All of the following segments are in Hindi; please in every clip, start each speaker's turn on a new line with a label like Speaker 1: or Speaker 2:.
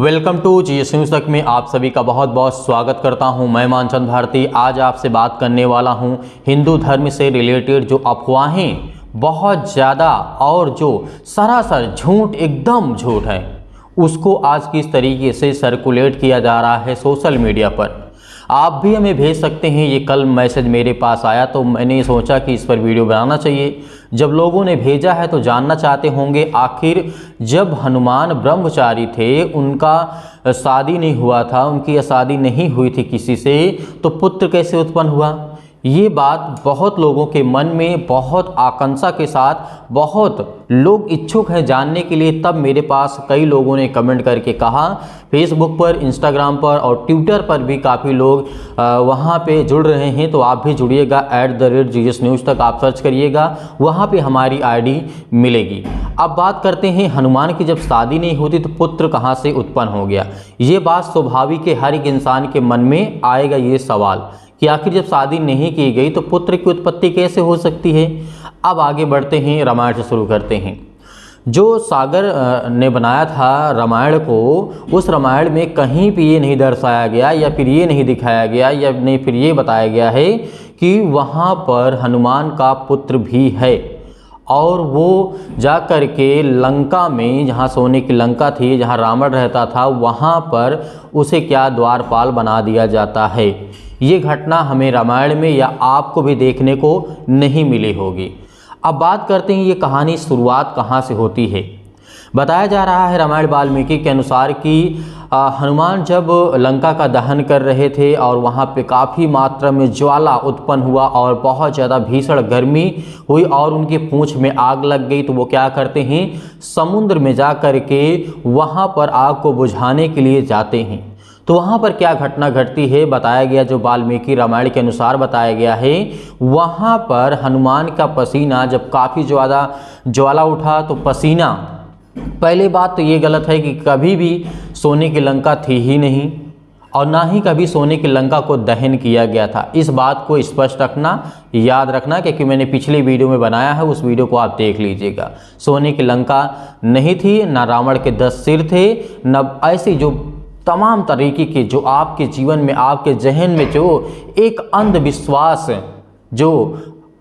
Speaker 1: वेलकम टू जीएस न्यूज़ तक में आप सभी का बहुत बहुत स्वागत करता हूं। मैं मानचंद भारती आज आपसे बात करने वाला हूं हिंदू धर्म से रिलेटेड जो अफवाहें बहुत ज़्यादा और जो सरासर झूठ एकदम झूठ है उसको आज किस तरीके से सर्कुलेट किया जा रहा है सोशल मीडिया पर। आप भी हमें भेज सकते हैं। ये कल मैसेज मेरे पास आया तो मैंने सोचा कि इस पर वीडियो बनाना चाहिए। जब लोगों ने भेजा है तो जानना चाहते होंगे आखिर जब हनुमान ब्रह्मचारी थे, उनका शादी नहीं हुआ था, उनकी शादी नहीं हुई थी किसी से, तो पुत्र कैसे उत्पन्न हुआ। ये बात बहुत लोगों के मन में बहुत आकांक्षा के साथ बहुत लोग इच्छुक हैं जानने के लिए। तब मेरे पास कई लोगों ने कमेंट करके कहा, फेसबुक पर, इंस्टाग्राम पर और ट्विटर पर भी काफ़ी लोग वहाँ पे जुड़ रहे हैं। तो आप भी जुड़िएगा, @GS न्यूज़ तक आप सर्च करिएगा, वहाँ पे हमारी आईडी मिलेगी। अब बात करते हैं हनुमान की जब शादी नहीं होती तो पुत्र कहाँ से उत्पन्न हो गया। ये बात स्वाभाविक है, हर एक इंसान के मन में आएगा ये सवाल कि आखिर जब शादी नहीं की गई तो पुत्र की उत्पत्ति कैसे हो सकती है। अब आगे बढ़ते हैं, रामायण से शुरू करते हैं। जो सागर ने बनाया था रामायण को, उस रामायण में कहीं भी ये नहीं दर्शाया गया या फिर ये नहीं दिखाया गया या नहीं फिर ये बताया गया है कि वहाँ पर हनुमान का पुत्र भी है और वो जा कर के लंका में, जहाँ सोने की लंका थी, जहाँ रावण रहता था, वहाँ पर उसे क्या द्वारपाल बना दिया जाता है। ये घटना हमें रामायण में या आपको भी देखने को नहीं मिली होगी। अब बात करते हैं ये कहानी शुरुआत कहाँ से होती है। बताया जा रहा है रामायण वाल्मीकि के अनुसार कि हनुमान जब लंका का दहन कर रहे थे और वहाँ पे काफ़ी मात्रा में ज्वाला उत्पन्न हुआ और बहुत ज़्यादा भीषण गर्मी हुई और उनकी पूंछ में आग लग गई, तो वो क्या करते हैं, समुद्र में जा कर के वहाँ पर आग को बुझाने के लिए जाते हैं। तो वहाँ पर क्या घटना घटती है, बताया गया, जो वाल्मीकि रामायण के अनुसार बताया गया है, वहाँ पर हनुमान का पसीना जब काफ़ी ज़्यादा ज्वाला उठा तो पसीना, पहली बात तो ये गलत है कि कभी भी सोने की लंका थी ही नहीं और ना ही कभी सोने की लंका को दहन किया गया था। इस बात को स्पष्ट रखना, याद रखना, क्योंकि मैंने पिछली वीडियो में बनाया है, उस वीडियो को आप देख लीजिएगा। सोने की लंका नहीं थी, ना रावण के 10 सिर थे, न ऐसी जो तमाम तरीके के जो आपके जीवन में, आपके जहन में जो एक अंधविश्वास जो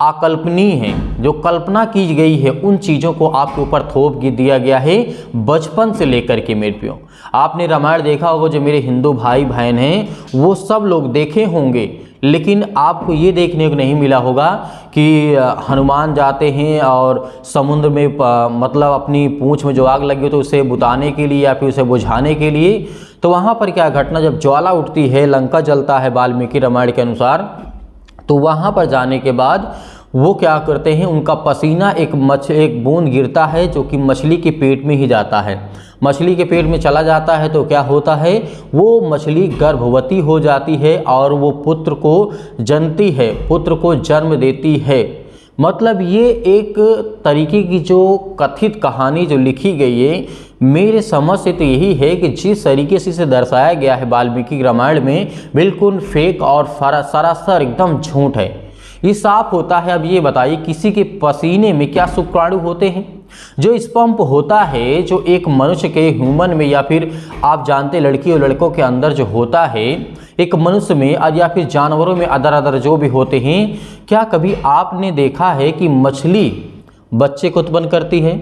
Speaker 1: अकल्पनीय है, जो कल्पना की गई है, उन चीज़ों को आपके ऊपर थोप दिया गया है बचपन से लेकर के मृत्यु। आपने रामायण देखा होगा, जो मेरे हिंदू भाई बहन हैं वो सब लोग देखे होंगे, लेकिन आपको ये देखने को नहीं मिला होगा कि हनुमान जाते हैं और समुद्र में मतलब अपनी पूंछ में जो आग लगी हो तो उसे बुताने के लिए या फिर उसे बुझाने के लिए। तो वहाँ पर क्या घटना, जब ज्वाला उठती है, लंका जलता है वाल्मीकि रामायण के अनुसार, तो वहाँ पर जाने के बाद वो क्या करते हैं, उनका पसीना एक बूंद गिरता है जो कि मछली के पेट में ही जाता है। मछली के पेट में चला जाता है तो क्या होता है, वो मछली गर्भवती हो जाती है और वो पुत्र को जनती है, पुत्र को जन्म देती है। मतलब ये एक तरीके की जो कथित कहानी जो लिखी गई है, मेरे समझ से तो यही है कि जिस तरीके से इसे दर्शाया गया है वाल्मीकि रामायण में, बिल्कुल फेक और सरासर एकदम झूठ है। ये साफ होता है। अब ये बताइए, किसी के पसीने में क्या शुक्राणु होते हैं? जो स्पर्म होता है, जो एक मनुष्य के ह्यूमन में या फिर आप जानते लड़की और लड़कों के अंदर जो होता है, एक मनुष्य में या फिर जानवरों में अदर जो भी होते हैं, क्या कभी आपने देखा है कि मछली बच्चे को उत्पन्न करती है?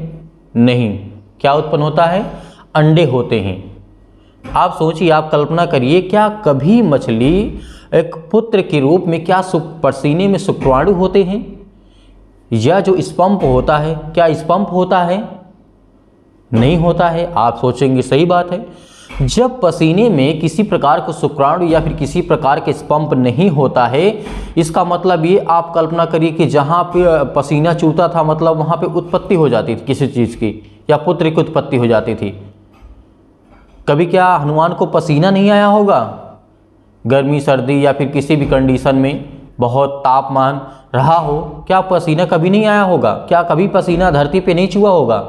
Speaker 1: नहीं। क्या उत्पन्न होता है? अंडे होते हैं। आप सोचिए, आप कल्पना करिए, क्या कभी मछली एक पुत्र के रूप में, क्या पसीने में शुक्राणु होते हैं? या जो स्पंप होता है, क्या स्पंप होता है? नहीं होता है। आप सोचेंगे सही बात है, जब पसीने में किसी प्रकार का शुक्राणु या फिर किसी प्रकार के स्पंप नहीं होता है, इसका मतलब ये आप कल्पना करिए कि जहाँ पे पसीना चूता था, मतलब वहाँ पे उत्पत्ति हो जाती थी किसी चीज़ की, या पुत्र की उत्पत्ति हो जाती थी। कभी क्या हनुमान को पसीना नहीं आया होगा? गर्मी, सर्दी या फिर किसी भी कंडीशन में बहुत तापमान रहा हो, क्या पसीना कभी नहीं आया होगा? क्या कभी पसीना धरती पे नहीं छुआ होगा?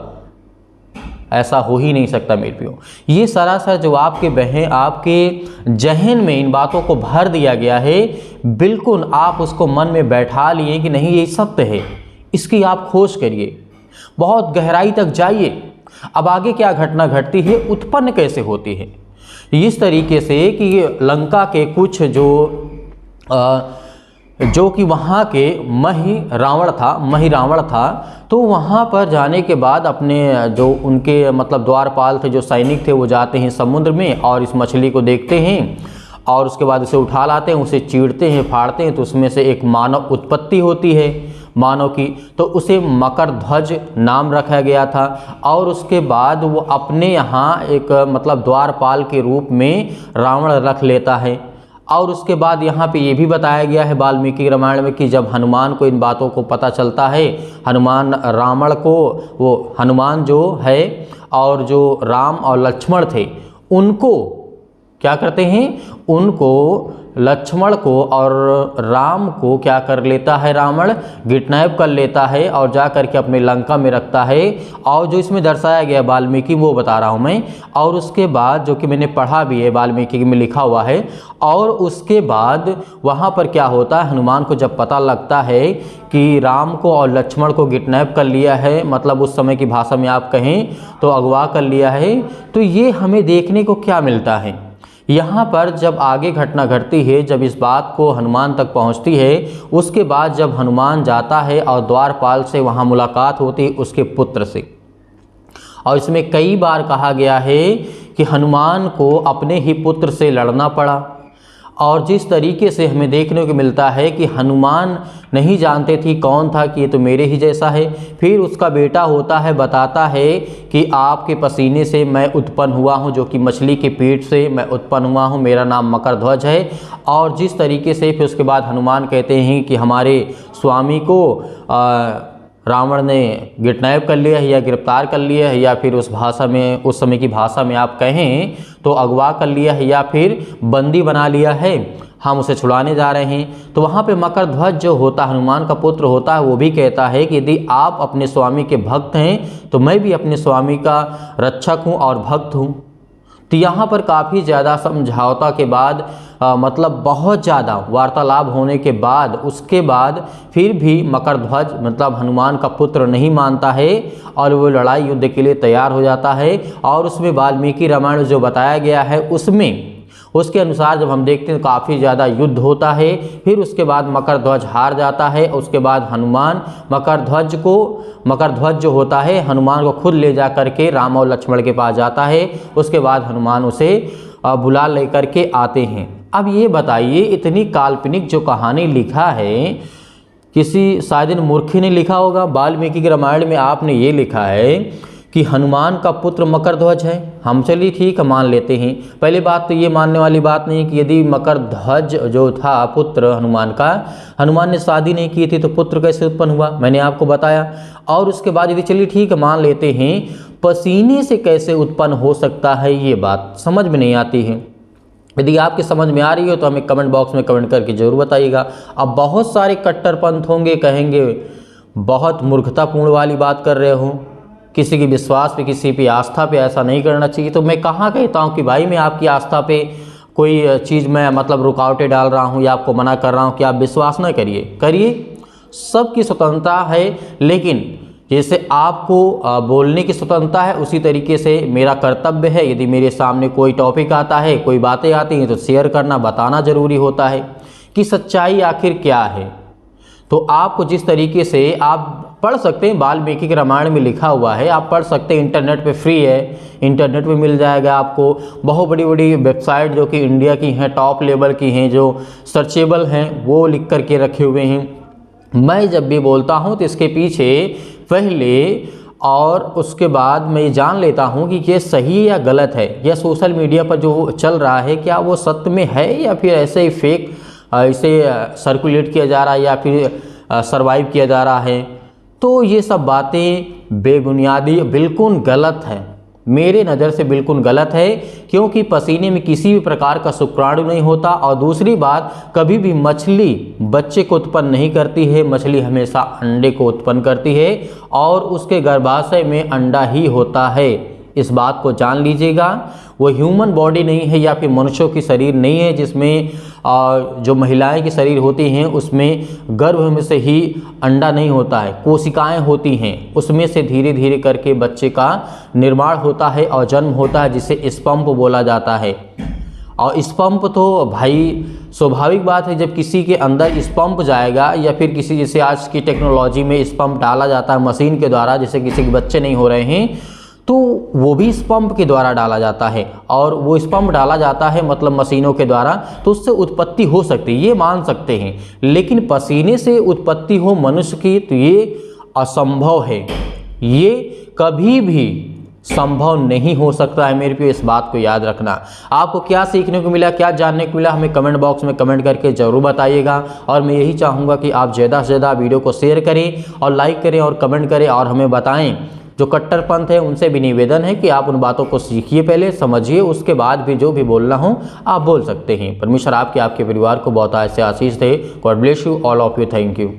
Speaker 1: ऐसा हो ही नहीं सकता मेरे प्रियो। ये सरासर जो आपके जहन में इन बातों को भर दिया गया है, बिल्कुल आप उसको मन में बैठा लिए कि नहीं ये सत्य है, इसकी आप खोज करिए, बहुत गहराई तक जाइए। अब आगे क्या घटना घटती है, उत्पन्न कैसे होती है। इस तरीके से कि लंका के कुछ जो कि वहाँ के मही रावण था, तो वहाँ पर जाने के बाद अपने जो उनके मतलब द्वारपाल थे, जो सैनिक थे, वो जाते हैं समुद्र में और इस मछली को देखते हैं और उसके बाद उसे उठा लाते हैं, उसे चीरते हैं, फाड़ते हैं, तो उसमें से एक मानव उत्पत्ति होती है मानव की, तो उसे मकर ध्वज नाम रखा गया था। और उसके बाद वो अपने यहाँ एक मतलब द्वारपाल के रूप में रावण रख लेता है। और उसके बाद यहाँ पे ये भी बताया गया है वाल्मीकि रामायण में कि जब हनुमान को इन बातों को पता चलता है, हनुमान जो है और जो राम और लक्ष्मण थे, उनको क्या करते हैं, उनको लक्ष्मण को और राम को क्या कर लेता है, रावण किडनैप कर लेता है और जा करके अपने लंका में रखता है। और जो इसमें दर्शाया गया वाल्मीकि, वो बता रहा हूँ मैं। और उसके बाद जो कि मैंने पढ़ा भी है, वाल्मीकि में लिखा हुआ है। और उसके बाद वहाँ पर क्या होता है, हनुमान को जब पता लगता है कि राम को और लक्ष्मण को किडनैप कर लिया है, मतलब उस समय की भाषा में आप कहें तो अगवा कर लिया है, तो ये हमें देखने को क्या मिलता है, यहाँ पर जब आगे घटना घटती है, जब इस बात को हनुमान तक पहुँचती है, उसके बाद जब हनुमान जाता है और द्वारपाल से वहाँ मुलाकात होती है उसके पुत्र से। और इसमें कई बार कहा गया है कि हनुमान को अपने ही पुत्र से लड़ना पड़ा। और जिस तरीके से हमें देखने को मिलता है कि हनुमान नहीं जानते थे कौन था, कि ये तो मेरे ही जैसा है। फिर उसका बेटा होता है, बताता है कि आपके पसीने से मैं उत्पन्न हुआ हूँ, जो कि मछली के पेट से मैं उत्पन्न हुआ हूँ, मेरा नाम मकर ध्वज है। और जिस तरीके से फिर उसके बाद हनुमान कहते हैं कि हमारे स्वामी को रावण ने किडनैप कर लिया है या गिरफ्तार कर लिया है, या फिर उस भाषा में, उस समय की भाषा में आप कहें तो अगवा कर लिया है, या फिर बंदी बना लिया है, हम उसे छुड़ाने जा रहे हैं। तो वहाँ पे मकर ध्वज जो होता है, हनुमान का पुत्र होता है, वो भी कहता है कि यदि आप अपने स्वामी के भक्त हैं तो मैं भी अपने स्वामी का रक्षक हूँ और भक्त हूँ। तो यहाँ पर काफ़ी ज़्यादा समझौता के बाद मतलब बहुत ज़्यादा वार्तालाप होने के बाद, उसके बाद फिर भी मकर ध्वज मतलब हनुमान का पुत्र नहीं मानता है और वो लड़ाई युद्ध के लिए तैयार हो जाता है। और उसमें वाल्मीकि रामायण जो बताया गया है उसमें, उसके अनुसार जब हम देखते हैं काफ़ी ज़्यादा युद्ध होता है। फिर उसके बाद मकर ध्वज हार जाता है। उसके बाद हनुमान मकर ध्वज जो होता है हनुमान को खुद ले जा करके राम और लक्ष्मण के पास जाता है। उसके बाद हनुमान उसे बुला ले करके आते हैं। अब ये बताइए, इतनी काल्पनिक जो कहानी लिखा है, किसी शायद मूर्ख ने लिखा होगा। वाल्मीकि के रामायण में आपने ये लिखा है कि हनुमान का पुत्र मकर ध्वज है। हम चलिए ठीक है, मान लेते हैं। पहली बात तो ये मानने वाली बात नहीं कि यदि मकर ध्वज जो था पुत्र हनुमान का, हनुमान ने शादी नहीं की थी तो पुत्र कैसे उत्पन्न हुआ, मैंने आपको बताया। और उसके बाद यदि चलिए ठीक है मान लेते हैं, पसीने से कैसे उत्पन्न हो सकता है, ये बात समझ में नहीं आती है। यदि आपकी समझ में आ रही हो तो हमें कमेंट बॉक्स में कमेंट करके जरूर बताइएगा। अब बहुत सारे कट्टरपंथ होंगे, कहेंगे बहुत मूर्खतापूर्ण वाली बात कर रहे हो, किसी के विश्वास पे, किसी पे आस्था पे ऐसा नहीं करना चाहिए। तो मैं कहाँ कहता हूँ कि भाई मैं आपकी आस्था पे कोई चीज़ में मतलब रुकावटें डाल रहा हूँ या आपको मना कर रहा हूँ कि आप विश्वास ना करिए, सबकी स्वतंत्रता है। लेकिन जैसे आपको बोलने की स्वतंत्रता है, उसी तरीके से मेरा कर्तव्य है, यदि मेरे सामने कोई टॉपिक आता है, कोई बातें आती हैं, तो शेयर करना, बताना ज़रूरी होता है कि सच्चाई आखिर क्या है। तो आपको जिस तरीके से आप पढ़ सकते हैं, वाल्मीकि के रामायण में लिखा हुआ है, आप पढ़ सकते हैं, इंटरनेट पे फ्री है, इंटरनेट पे मिल जाएगा आपको। बहुत बड़ी बड़ी वेबसाइट जो कि इंडिया की हैं, टॉप लेवल की हैं, जो सर्चेबल हैं, वो लिख करके रखे हुए हैं। मैं जब भी बोलता हूँ तो इसके पीछे पहले और उसके बाद मैं ये जान लेता हूँ कि ये सही या गलत है, या सोशल मीडिया पर जो चल रहा है क्या वो सत्य में है या फिर ऐसे ही फेक इसे सर्कुलेट किया जा रहा है या फिर सरवाइव किया जा रहा है। तो ये सब बातें बेबुनियादी, बिल्कुल गलत है, मेरे नज़र से बिल्कुल गलत है, क्योंकि पसीने में किसी भी प्रकार का शुक्राणु नहीं होता। और दूसरी बात, कभी भी मछली बच्चे को उत्पन्न नहीं करती है, मछली हमेशा अंडे को उत्पन्न करती है और उसके गर्भाशय में अंडा ही होता है। इस बात को जान लीजिएगा। वो ह्यूमन बॉडी नहीं है या फिर मनुष्यों की शरीर नहीं है जिसमें जो महिलाएं की शरीर होती हैं उसमें गर्भ में से ही अंडा नहीं होता है, कोशिकाएं होती हैं, उसमें से धीरे धीरे करके बच्चे का निर्माण होता है और जन्म होता है, जिसे स्पर्म बोला जाता है। और स्पर्म तो भाई स्वाभाविक बात है, जब किसी के अंदर स्पर्म जाएगा या फिर किसी, जैसे आज की टेक्नोलॉजी में स्पर्म डाला जाता है मशीन के द्वारा, जैसे किसी के बच्चे नहीं हो रहे हैं तो वो भी स्पर्म के द्वारा डाला जाता है, और वो स्पर्म डाला जाता है मतलब मशीनों के द्वारा, तो उससे उत्पत्ति हो सकती है, ये मान सकते हैं। लेकिन पसीने से उत्पत्ति हो मनुष्य की तो ये असंभव है, ये कभी भी संभव नहीं हो सकता है मेरे प्रिय, इस बात को याद रखना। आपको क्या सीखने को मिला, क्या जानने को मिला, हमें कमेंट बॉक्स में कमेंट करके ज़रूर बताइएगा। और मैं यही चाहूँगा कि आप ज़्यादा से ज़्यादा वीडियो को शेयर करें और लाइक करें और कमेंट करें और हमें बताएं। जो कट्टरपंथ है उनसे भी निवेदन है कि आप उन बातों को सीखिए, पहले समझिए, उसके बाद भी जो भी बोलना हो आप बोल सकते हैं। परमेश्वर आपके परिवार को बहुत ऐसे आशीष दे। God bless you all of you. Thank you.